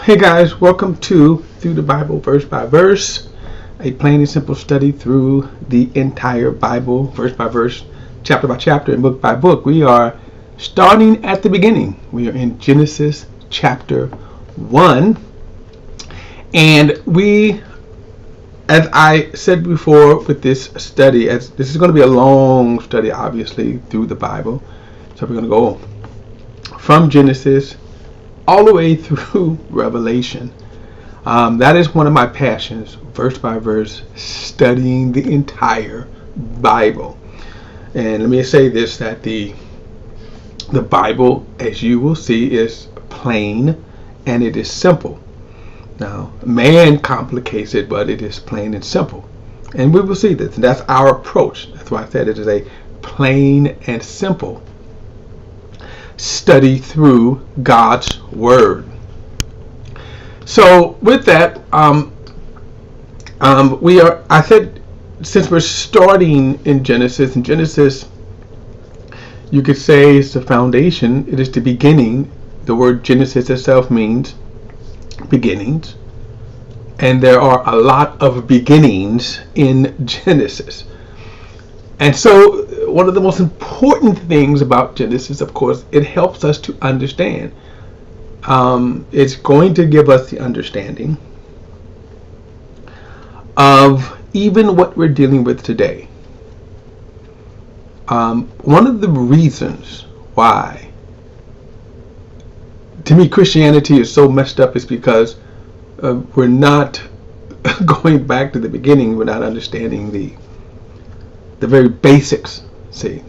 Hey guys, welcome to Through the Bible Verse by Verse, a plain and simple study through the entire Bible, verse by verse, chapter by chapter, and book by book. We are starting at the beginning. We are in Genesis chapter 1. And we, as I said before with this study, as this is going to be a long study, obviously, through the Bible. So we're going to go from Genesis all the way through Revelation. That is one of my passions, verse by verse, studying the entire Bible. And let me say this, that the Bible, as you will see, is plain and it is simple. Now, man complicates it, but it is plain and simple. And we will see this. And that's our approach. That's why I said it is a plain and simple study through God's Word. So with that, I said, since we're starting in Genesis, you could say is the foundation. It is the beginning. The word Genesis itself means beginnings. And there are a lot of beginnings in Genesis. And so one of the most important things about Genesis, of course, it helps us to understand. It's going to give us the understanding of even what we're dealing with today. One of the reasons why, to me, Christianity is so messed up is because we're not going back to the beginning. We're not understanding the very basics, see.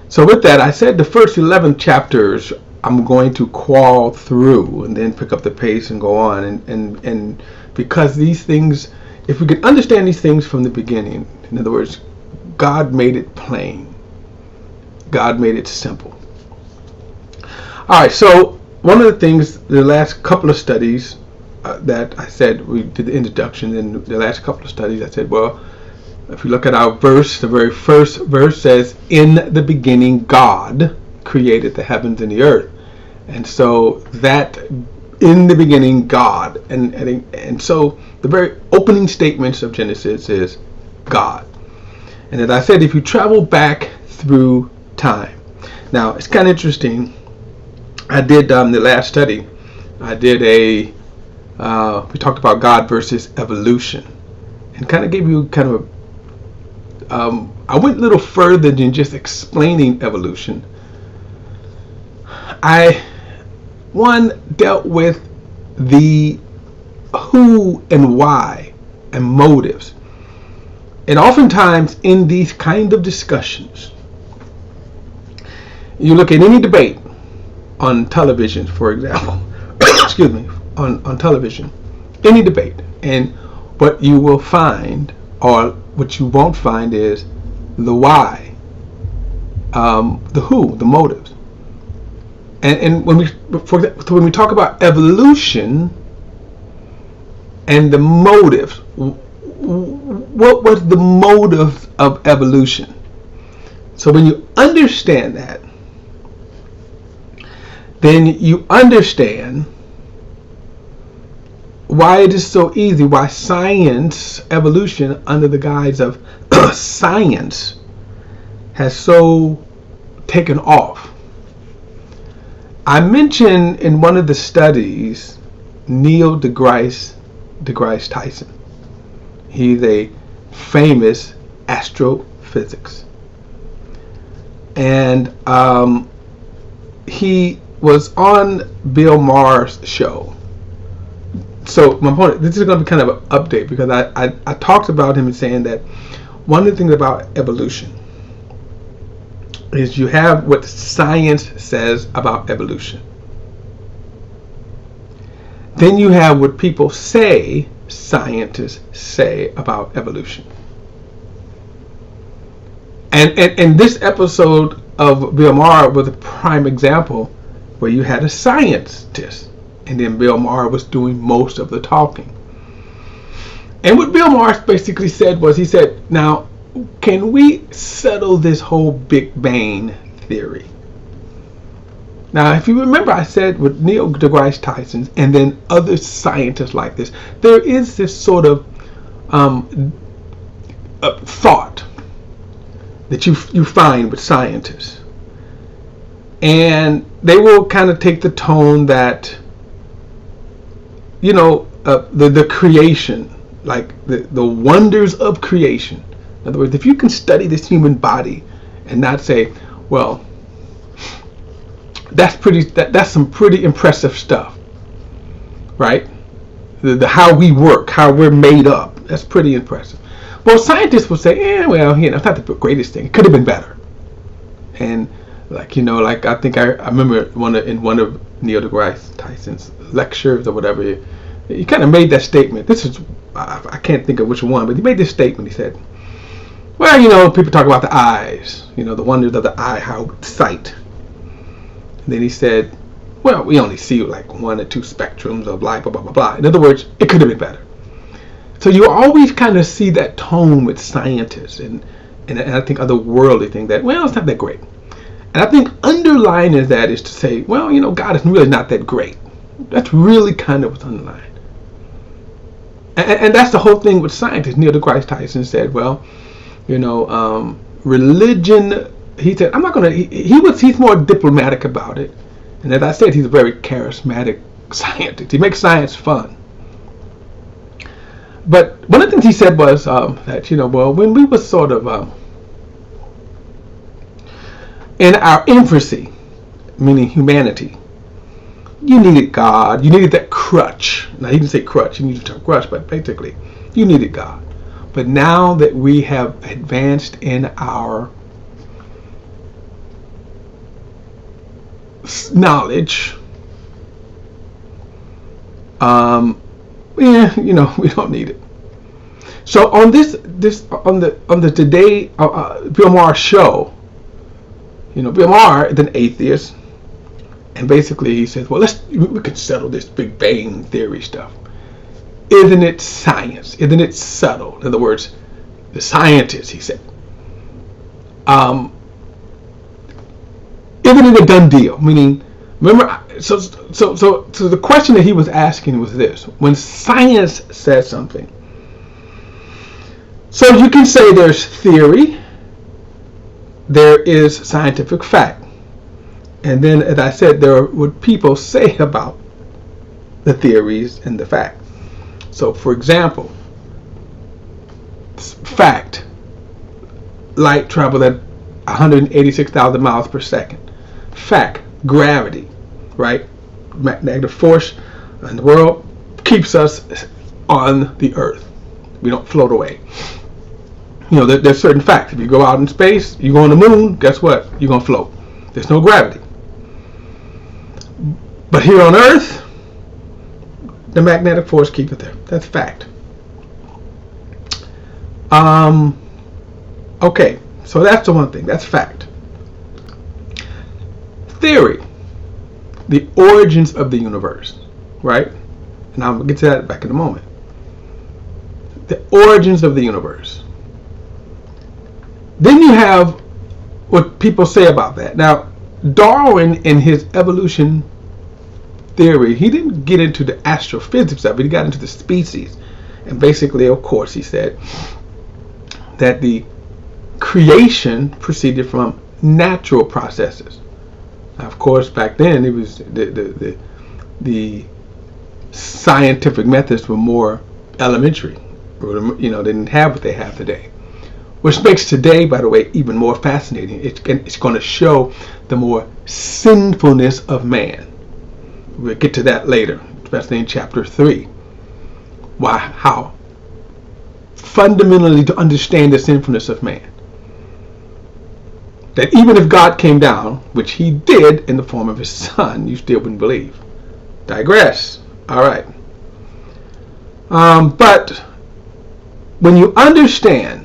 So with that, I said the first 11 chapters I'm going to crawl through and then pick up the pace and go on. And because these things, if we could understand these things from the beginning, in other words, God made it plain. God made it simple. All right, so one of the things, the last couple of studies that I said, we did the introduction, and the last couple of studies I said, well, if you look at our verse, the very first verse says, in the beginning God created the heavens and the earth. And so that, in the beginning God, and so the very opening statements of Genesis is God. And as I said, if you travel back through time. Now, it's kind of interesting. I did the last study, I did we talked about God versus evolution, and kind of gave you kind of I went a little further than just explaining evolution. I dealt with the who and why and motives. And oftentimes in these kind of discussions, you look at any debate on television, for example, excuse me, on television, any debate, and what you will find, or what you won't find, is the why, the who, the motives. And when we talk about evolution and the motives, what was the motive of evolution? So when you understand that, then you understand why it is so easy, why science, evolution, under the guise of science, has so taken off. I mentioned in one of the studies Neil deGrasse Tyson. He's a famous astrophysics. And he was on Bill Maher's show. So my point, this is going to be kind of an update, because I talked about him and saying that one of the things about evolution is you have what science says about evolution. Then you have what people say, scientists say about evolution. And this episode of Bill Maher was a prime example where you had a scientist, and then Bill Maher was doing most of the talking. And what Bill Maher basically said was, he said, now, can we settle this whole Big Bang theory? Now, if you remember, I said with Neil deGrasse Tyson and then other scientists like this, there is this sort of thought that you find with scientists, and they will kind of take the tone that, the creation, like the wonders of creation. In other words, if you can study this human body and not say, well, that's some pretty impressive stuff, right? The how we work, how we're made up, that's pretty impressive. Well, scientists will say, well, it's not the greatest thing. It could have been better. And like I think I remember in one of Neil deGrasse Tyson's lectures or whatever, he kind of made that statement. I can't think of which one, but he made this statement. He said, well, people talk about the eyes, the wonders of the eye, how sight. And then he said, well, we only see like 1 or 2 spectrums of light, blah, blah, blah, blah. In other words, it could have been better. So you always kind of see that tone with scientists and I think other worldly things that, well, it's not that great. And I think underlying that is to say, well, God is really not that great. That's really kind of what's underlying. And that's the whole thing with scientists. Neil deGrasse Tyson said, well, religion, he said, I'm not going to, he's more diplomatic about it. And as I said, he's a very charismatic scientist. He makes science fun. But one of the things he said was that, when we were sort of in our infancy, meaning humanity, you needed God. You needed that crutch. Now, he didn't say crutch. He needed to crutch, but basically, you needed God. But now that we have advanced in our knowledge, we don't need it. So on on the Today Bill Maher show, Bill Maher is an atheist, and basically he says, well, we can settle this Big Bang Theory stuff. Isn't it science? Isn't it subtle? In other words, the scientists, he said, isn't it a done deal? Meaning, remember, so the question that he was asking was this: when science says something, so you can say there's theory, there is scientific fact, and then, as I said, there are what people say about the theories and the fact. So, for example, fact: light travels at 186,000 miles per second. Fact: gravity, right? Magnetic force in the world keeps us on the earth. We don't float away. There's certain facts. If you go out in space, you go on the moon, guess what? You're going to float. There's no gravity. But here on earth, the magnetic force keeps it there. That's fact. Okay, so that's the one thing. That's fact. Theory: the origins of the universe, right? And I'm going to get to that back in a moment. The origins of the universe. Then you have what people say about that. Now, Darwin, in his evolution theory, he didn't get into the astrophysics of it. He got into the species. And basically, of course, he said that the creation proceeded from natural processes. Now, of course, back then, it was the scientific methods were more elementary. They didn't have what they have today. Which makes today, by the way, even more fascinating. It's going to show the more sinfulness of man. We'll get to that later, especially in chapter 3. How fundamentally to understand the sinfulness of man. That even if God came down, which he did in the form of his son, you still wouldn't believe. Digress. All right. But when you understand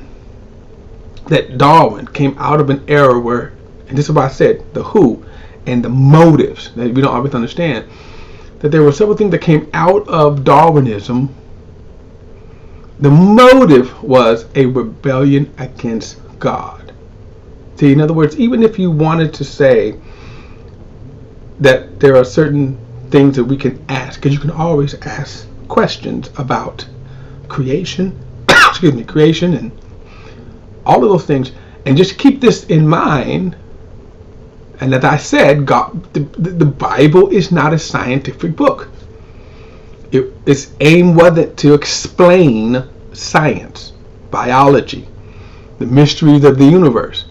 that Darwin came out of an era where, and this is what I said, the who and the motives that we don't always understand, that there were several things that came out of Darwinism. The motive was a rebellion against God. See, in other words, even if you wanted to say that there are certain things that we can ask, because you can always ask questions about creation, creation and all of those things, and just keep this in mind. And as I said, the Bible is not a scientific book. Its aim wasn't to explain science, biology, the mysteries of the universe.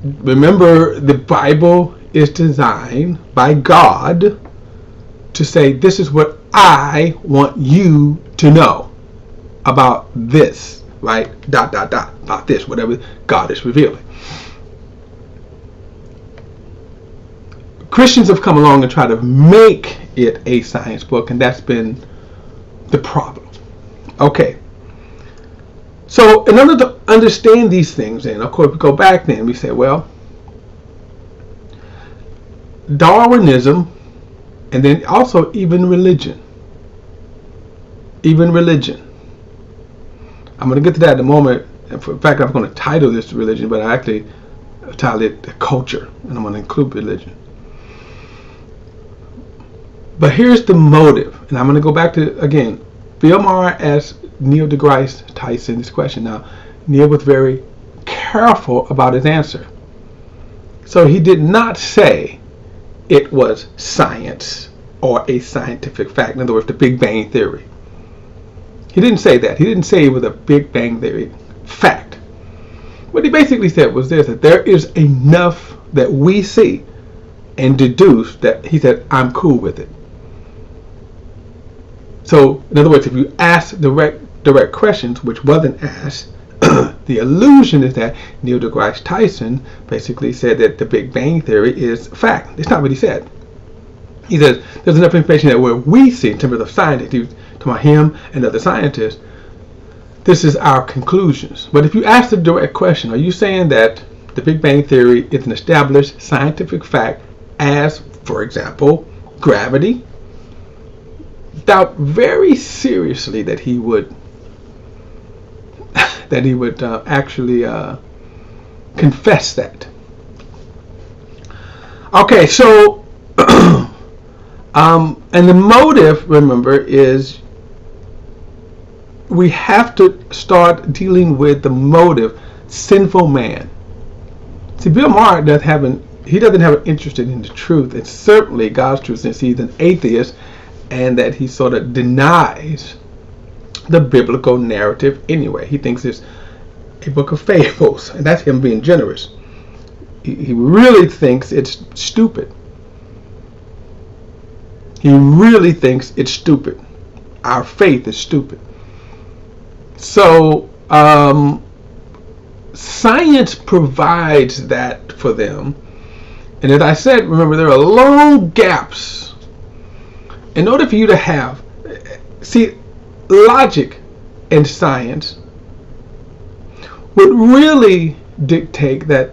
Remember, the Bible is designed by God to say, this is what I want you to know about this, right? ... about this, whatever God is revealing. Christians have come along and tried to make it a science book, and that's been the problem. Okay. So in order to understand these things, and of course we go back then, we say, well, Darwinism, and then also even religion. I'm going to get to that in a moment. In fact, I'm going to title this religion, but I actually titled it culture, and I'm going to include religion. But here's the motive, and I'm going to go back to, again, Bill Maher asked Neil deGrasse Tyson this question. Now, Neil was very careful about his answer. So he did not say it was science or a scientific fact. In other words, the Big Bang Theory. He didn't say that. He didn't say it was a Big Bang Theory fact. What he basically said was this, that there is enough that we see and deduce that he said, I'm cool with it. So, in other words, if you ask direct questions, which wasn't asked, the illusion is that Neil deGrasse Tyson basically said that the Big Bang Theory is fact. It's not what he said. He says there's enough information that where we see in terms of scientists, he was talking about him and other scientists, this is our conclusions. But if you ask the direct question, are you saying that the Big Bang Theory is an established scientific fact as, for example, gravity? Doubt very seriously that he would actually confess that. Okay, so and the motive, remember, is we have to start dealing with the motive, sinful man. See, Bill Maher doesn't have an interest in the truth, and certainly God's truth, since he's an atheist, and that he sort of denies the biblical narrative anyway. He thinks it's a book of fables, and that's him being generous. He really thinks it's stupid. He really thinks it's stupid. Our faith is stupid. So, science provides that for them. And as I said, remember, there are long gaps. In order for you to have, see, logic and science would really dictate that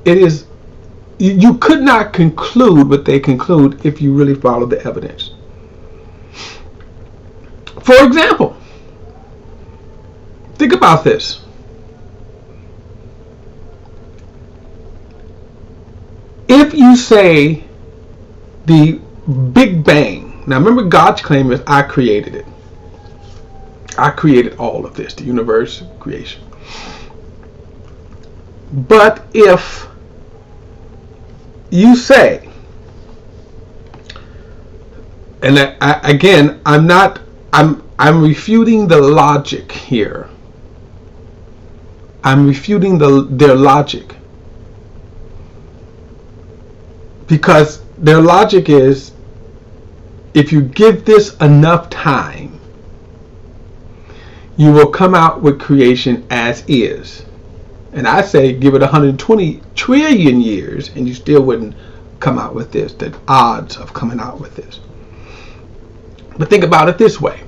it is, you could not conclude what they conclude if you really follow the evidence. For example, think about this. If you say the Big Bang, now remember, God's claim is I created it. I created all of this, the universe, creation. But if you say, and again, I'm refuting the logic here. I'm refuting their logic. Because their logic is, if you give this enough time, you will come out with creation as is. And I say give it 120 trillion years and you still wouldn't come out with this. The odds of coming out with this. But think about it this way.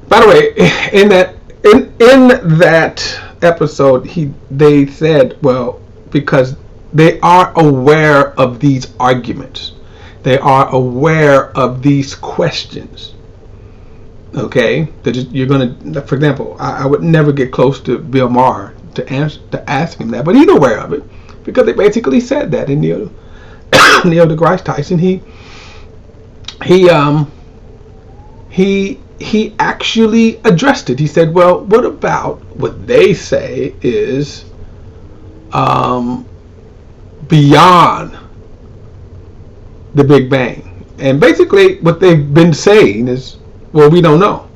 By the way, in that episode, they said, well, because they are aware of these arguments. They are aware of these questions. Okay? That you're going to, for example, I would never get close to Bill Maher to ask him that, but he's aware of it. because they basically said that. And Neil deGrasse Tyson, he actually addressed it. He said, well, what about what they say is beyond the Big Bang? And basically what they've been saying is, well, we don't know.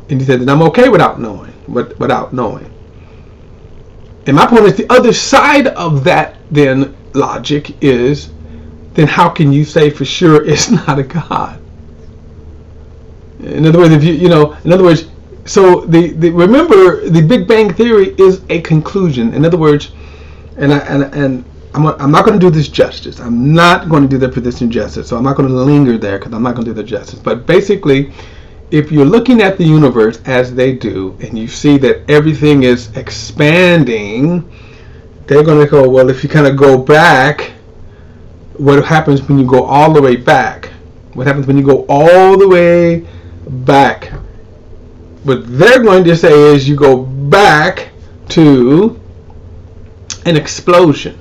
And he said that I'm okay without knowing. And my point is, the other side of that then logic is, then how can you say for sure it's not a God? In other words, so remember, the Big Bang Theory is a conclusion. In other words, and I'm not going to do this justice. I'm not going to do their position justice. So I'm not going to linger there because I'm not going to do the justice. But basically, if you're looking at the universe as they do, and you see that everything is expanding, they're going to go, well, if you kind of go back, what happens when you go all the way back? What happens when you go all the way back? What they're going to say is you go back to an explosion.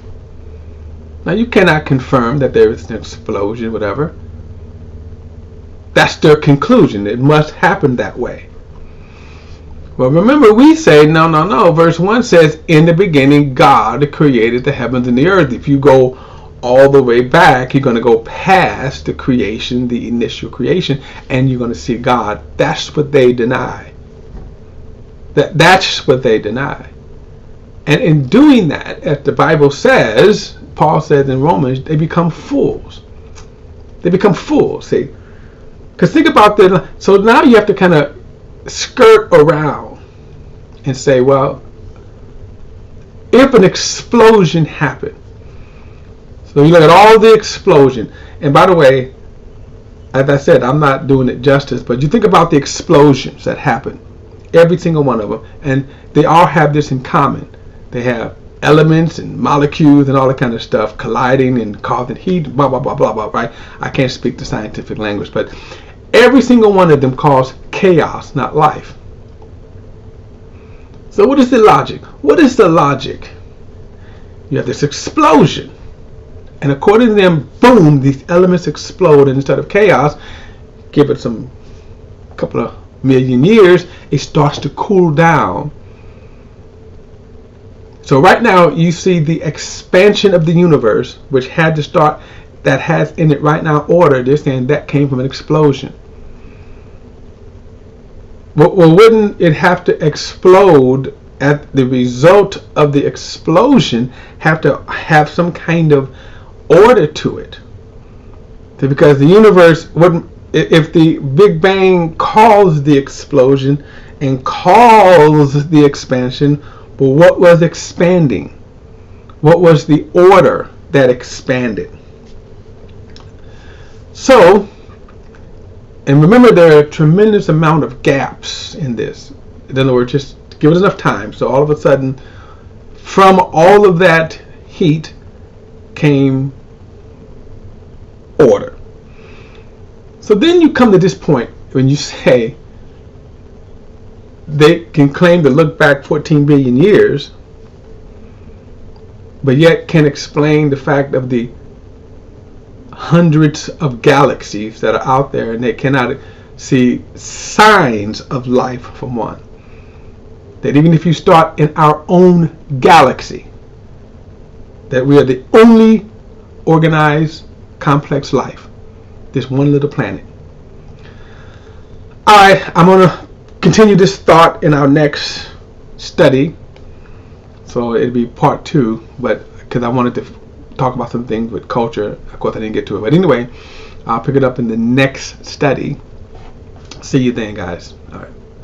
Now, you cannot confirm that there is an explosion, whatever. That's their conclusion. It must happen that way. Well, remember, we say, no. Verse 1 says, in the beginning, God created the heavens and the earth. If you go all the way back, you're going to go past the creation, the initial creation, and you're going to see God. That's what they deny. That's what they deny. And in doing that, as the Bible says, Paul says in Romans, they become fools. They become fools, see? Because think about that. So now you have to kind of skirt around and say, well, if an explosion happened, so you look at all the explosion, and by the way, as I said, I'm not doing it justice, but you think about the explosions that happen, every single one of them, and they all have this in common. They have elements and molecules and all that kind of stuff colliding and causing heat, blah, blah, blah, blah, blah, right? I can't speak the scientific language, but every single one of them cause chaos, not life. So what is the logic? What is the logic? You have this explosion, and according to them, boom, these elements explode, and instead of chaos, give it some couple of million years, it starts to cool down. So right now, you see the expansion of the universe, which had to start, that has in it right now order. They're saying that came from an explosion. Well, wouldn't it have to explode at the result of the explosion, have to have some kind of order to it? Because the universe wouldn't, if the Big Bang caused the explosion and caused the expansion, but what was expanding? What was the order that expanded? So, and remember, there are a tremendous amount of gaps in this. In other words, just give it enough time. So all of a sudden, from all of that heat came order. So then you come to this point when you say they can claim to look back 14 billion years, but yet can explain the fact of the hundreds of galaxies that are out there, and they cannot see signs of life from one. That even if you start in our own galaxy, that we are the only organized complex life, this one little planet. Alright, I'm going to continue this thought in our next study. So it'll be part 2, but because I wanted to talk about some things with culture. Of course, I didn't get to it. But anyway, I'll pick it up in the next study. See you then, guys. All right.